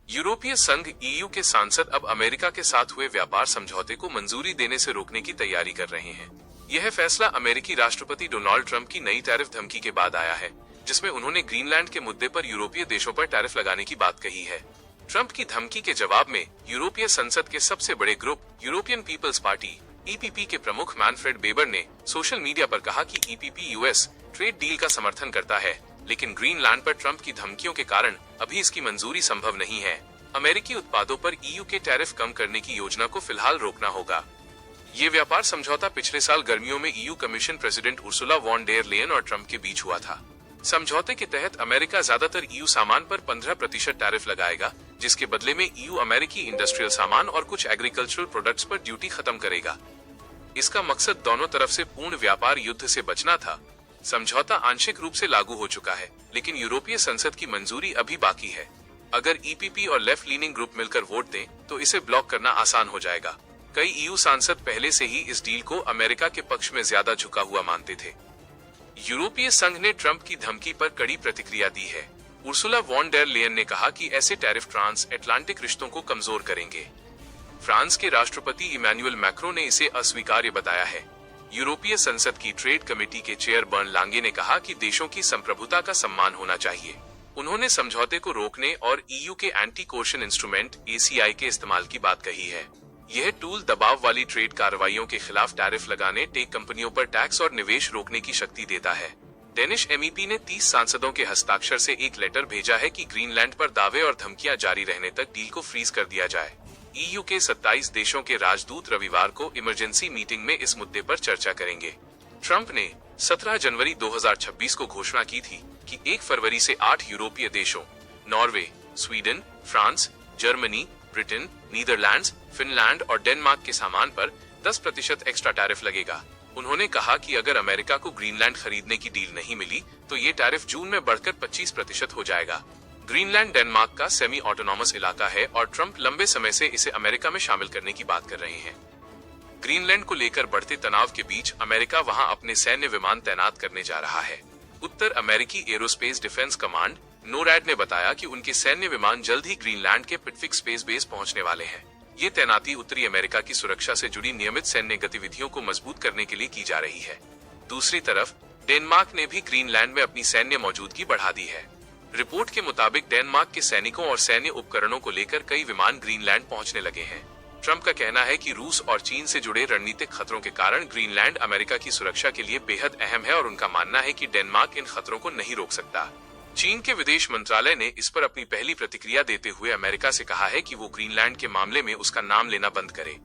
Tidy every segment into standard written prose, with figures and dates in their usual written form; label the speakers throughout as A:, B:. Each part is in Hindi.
A: यूरोपीय संघ ईयू के सांसद अब अमेरिका के साथ हुए व्यापार समझौते को मंजूरी देने से रोकने की तैयारी कर रहे हैं। यह फैसला अमेरिकी राष्ट्रपति डोनाल्ड ट्रंप की नई टैरिफ धमकी के बाद आया है, जिसमें उन्होंने ग्रीनलैंड के मुद्दे पर यूरोपीय देशों पर टैरिफ लगाने की बात कही है। ट्रंप की धमकी के जवाब में यूरोपीय संसद के सबसे बड़े group European People's Party EPP के प्रमुख मैनफ्रेड वेबर ने सोशल मीडिया पर कहा कि ईपीपी यूएस ट्रेड डील का समर्थन करता है, लेकिन ग्रीनलैंड पर ट्रंप की धमकियों के कारण अभी इसकी मंजूरी संभव नहीं है। अमेरिकी उत्पादों पर ईयू के टैरिफ कम करने की योजना को फिलहाल रोकना होगा। ये व्यापार समझौता पिछले साल गर्मियों में EU commission president Ursula von der Leyen और ट्रंप के बीच हुआ था। समझौते के तहत अमेरिका ज्यादातर ईयू सामान पर 15% टैरिफ लगाएगा, जिसके बदले में ईयू अमेरिकी इंडस्ट्रियल सामान और कुछ एग्रीकल्चरल प्रोडक्ट्स पर ड्यूटी खत्म करेगा। इसका मकसद दोनों तरफ से पूर्ण व्यापार युद्ध से बचना था। समझौता आंशिक रूप से लागू हो चुका है, लेकिन यूरोपीय संसद की मंजूरी अभी बाकी है। अगर ईपीपी और लेफ्ट लीनिंग ग्रुप मिलकर वोट दें, तो इसे ब्लॉक करना आसान हो जाएगा। कई ईयू सांसद पहले से ही इस डील को अमेरिका के पक्ष में ज्यादा झुका हुआ मानते थे। यूरोपीय संघ ने ट्रंप की धमकी पर कड़ी प्रतिक्रिया दी है। उर्सुला वॉन डेर लेयन ने कहा कि ऐसे टैरिफ ट्रांस अटलांटिक रिश्तों को कमजोर करेंगे। फ्रांस के राष्ट्रपति इमैनुअल मैक्रों ने इसे अस्वीकार्य बताया है। यूरोपीय संसद की ट्रेड कमेटी के चेयर बर्न लांगे ने कहा कि देशों की संप्रभुता का सम्मान होना चाहिए। उन्होंने समझौते को रोकने और ईयू के एंटी कोर्शन इंस्ट्रूमेंट एसीआई के इस्तेमाल की बात कही है। यह टूल दबाव वाली ट्रेड कार्रवाइयों के खिलाफ टैरिफ लगाने, टेक कंपनियों पर टैक्स और निवेश रोकने की शक्ति देता है। डेनिश एमईपी ने 30 सांसदों के हस्ताक्षर से एक लेटर भेजा है कि ग्रीनलैंड पर दावे और धमकियां जारी रहने तक डील को फ्रीज कर दिया जाए। ईयू के 27 देशों के राजदूत रविवार को इमरजेंसी मीटिंग में इस मुद्दे पर चर्चा करेंगे। ट्रंप ने 17 जनवरी 2026 को घोषणा की थी कि 1 फरवरी से 8 यूरोपीय देशों Norway, Sweden, France, Germany, Britain, Netherlands, Finland और डेनमार्क के सामान पर 10% एक्स्ट्रा टैरिफ लगेगा। उन्होंने कहा कि अगर अमेरिका को ग्रीनलैंड खरीदने की डील नहीं मिली, तो ये टैरिफ जून में बढ़कर 25% हो जाएगा। ग्रीनलैंड डेनमार्क का सेमी ऑटोनॉमस इलाका है और ट्रंप लंबे समय से इसे अमेरिका में शामिल करने की बात कर रहे हैं। ग्रीनलैंड को लेकर बढ़ते तनाव के बीच अमेरिका वहां अपने सैन्य विमान तैनात करने जा रहा है। उत्तर अमेरिकी एरोस्पेस डिफेंस कमांड नोरैड ने बताया कि उनके सैन्य विमान जल्द ही ग्रीनलैंड के पिटविक स्पेस बेस पहुंचने वाले हैं। ये तैनाती उत्तरी अमेरिका की सुरक्षा से जुड़ी नियमित सैन्य गतिविधियों को मजबूत करने के लिए की जा रही है। दूसरी तरफ डेनमार्क ने भी ग्रीनलैंड में अपनी सैन्य मौजूदगी बढ़ा दी है। रिपोर्ट के मुताबिक डेनमार्क के सैनिकों और सैन्य उपकरणों को लेकर कई विमान ग्रीनलैंड पहुंचने लगे हैं। ट्रंप का कहना है कि रूस और चीन से जुड़े रणनीतिक खतरों के कारण ग्रीनलैंड अमेरिका की सुरक्षा के लिए बेहद अहम है और उनका मानना है कि डेनमार्क इन खतरों को नहीं रोक सकता। चीन के विदेश मंत्रालय ने इस पर अपनी पहली प्रतिक्रिया देते हुए अमेरिका से कहा है कि वो ग्रीनलैंड के मामले में उसका नाम लेना बंद करे।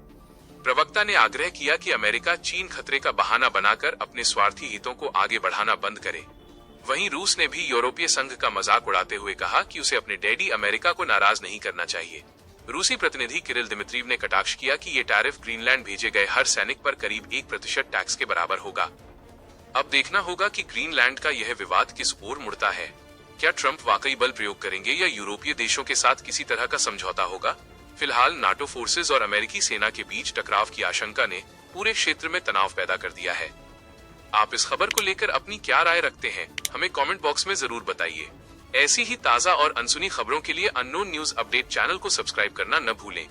A: प्रवक्ता ने आग्रह किया कि अमेरिका चीन खतरे का बहाना बनाकर अपने स्वार्थी हितों को आगे बढ़ाना बंद करे। वहीं रूस ने भी यूरोपीय संघ का मजाक उड़ाते हुए कहा कि उसे अपने डैडी अमेरिका को नाराज नहीं करना चाहिए। रूसी प्रतिनिधि किरिल दिमित्रीव ने कटाक्ष किया कि ये टैरिफ ग्रीनलैंड भेजे गए हर सैनिक पर करीब 1% टैक्स के बराबर होगा। अब देखना होगा कि ग्रीनलैंड का यह विवाद किस ओर मुड़ता है। क्या ट्रंप वाकई बल प्रयोग करेंगे या यूरोपीय देशों के साथ किसी तरह का समझौता होगा? फिलहाल नाटो फोर्सेज और अमेरिकी सेना के बीच टकराव की आशंका ने पूरे क्षेत्र में तनाव पैदा कर दिया है। आप इस खबर को लेकर अपनी क्या राय रखते हैं, हमें कमेंट बॉक्स में जरूर बताइए। ऐसी ही ताज़ा और अनसुनी खबरों के लिए अननोन न्यूज अपडेट चैनल को सब्सक्राइब करना न भूलें।